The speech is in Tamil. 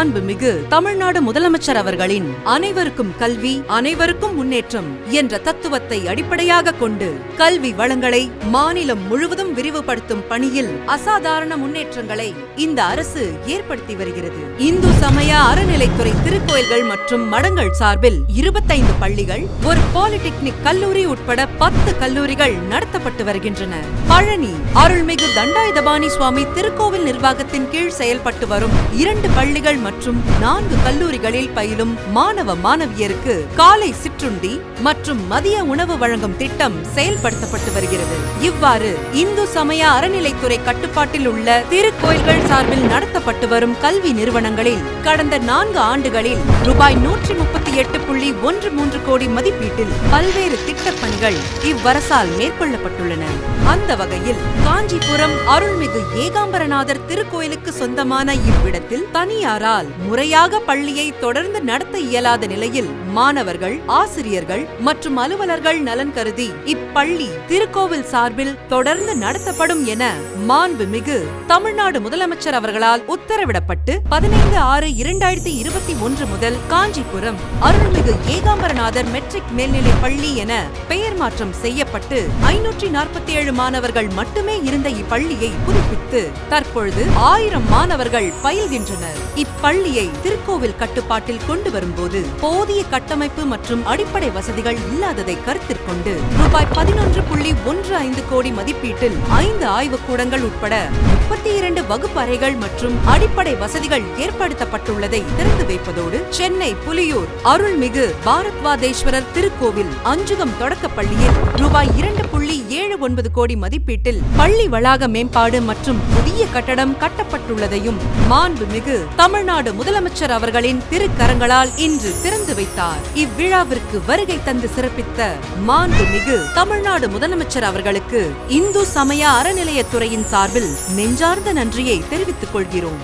மாண்புமிகு தமிழ்நாடு முதலமைச்சர் அவர்களின் அனைவருக்கும் கல்வி அனைவருக்கும் முன்னேற்றம் என்ற தத்துவத்தை அடிப்படையாக கொண்டு கல்வி வளங்களை மாநிலம் முழுவதும் விரிவுபடுத்தும் பணியில் அசாதாரண முன்னேற்றங்களை இந்த அரசு ஏற்படுத்தி வருகிறது. இந்து சமய அறநிலைத்துறை திருக்கோயில்கள் மற்றும் மடங்கள் சார்பில் 25 பள்ளிகள், ஒரு பாலிடெக்னிக் கல்லூரி உட்பட 10 கல்லூரிகள் நடத்தப்பட்டு வருகின்றன. பழனி அருள்மிகு தண்டாயுதபாணி சுவாமி திருக்கோவில் நிர்வாகத்தின் கீழ் செயல்பட்டு வரும் 2 பள்ளிகள் மற்றும் 4 கல்லூரிகளில் பயிலும் மாணவ மாணவியருக்கு காலை சிற்றுண்டி மற்றும் மதிய உணவு வழங்கும் திட்டம் செயல்படுத்தப்பட்டு வருகிறது. இவ்வாறு இந்து சமய அறநிலைத்துறை கட்டுப்பாட்டில் உள்ள திருக்கோயில்கள் சார்பில் நடத்தப்பட்டு வரும் கல்வி நிறுவனங்களில் கடந்த 4 ஆண்டுகளில் ரூபாய் 138.13 கோடி மதிப்பீட்டில் பல்வேறு திட்டப் பணிகள் இவ்வரசால் மேற்கொள்ளப்பட்டுள்ளன. அந்த வகையில் காஞ்சிபுரம் அருள்மிகு ஏகாம்பரநாதர் திருக்கோயிலுக்கு சொந்தமான இவ்விடத்தில் தனியாரால் முறையாக பள்ளியை தொடர்ந்து நடத்த இயலாத நிலையில் மாணவர்கள், ஆசிரியர்கள் மற்றும் அலுவலர்கள் நலன் கருதி இப்பள்ளி திருக்கோவில் சார்பில் தொடர்ந்து நடத்தப்படும் என மாண்புமிகு தமிழ்நாடு முதலமைச்சர் அவர்களால் உத்தரவிடப்பட்டு 15/6/2021 முதல் காஞ்சிபுரம் அருள்மிகு ஏகாம்பரநாதர் மெட்ரிக் மேல்நிலை பள்ளி என பெயர் மாற்றம் செய்யப்பட்டு 547 மாணவர்கள் மட்டுமே இருந்த இப்பள்ளியை புதுப்பித்து தற்பொழுது 1000 மாணவர்கள் பயில்கின்றனர். இப்பள்ளியை திருக்கோவில் கட்டுப்பாட்டில் கொண்டு வரும்போது போதிய கட்டமைப்பு மற்றும் அடிப்படை வசதிகள் இல்லாததை கருத்தில் கொண்டு ரூபாய் 11.15 கோடி மதிப்பீட்டில் 5 ஆய்வுக்கூடங்கள் உட்பட 32 வகுப்பறைகள் மற்றும் அடிப்படை வசதிகள் ஏற்படுத்தப்பட்டுள்ளதை திறந்து வைப்பதோடு சென்னை புலியூர் அருள்மிகு பாரத்வாதேஸ்வரர் திருக்கோவில் அஞ்சுகம் தொடக்கப்பள்ளியில் ரூபாய் 2.79 கோடி மதிப்பீட்டில் பள்ளி வளாக மேம்பாடு மற்றும் புதிய கட்டடம் கட்டப்பட்டுள்ளதையும் மாண்புமிகு தமிழ்நாடு முதலமைச்சர் அவர்களின் திருக்கரங்களால் இன்று திறந்து வைத்தார். இவ்விழாவிற்கு வருகை தந்து சிறப்பித்த மாண்புமிகு தமிழ்நாடு முதலமைச்சர் அவர்களுக்கு இந்து சமய அறநிலையத்துறையின் சார்பில் நெஞ்சார்ந்த நன்றியை தெரிவித்துக் கொள்கிறோம்.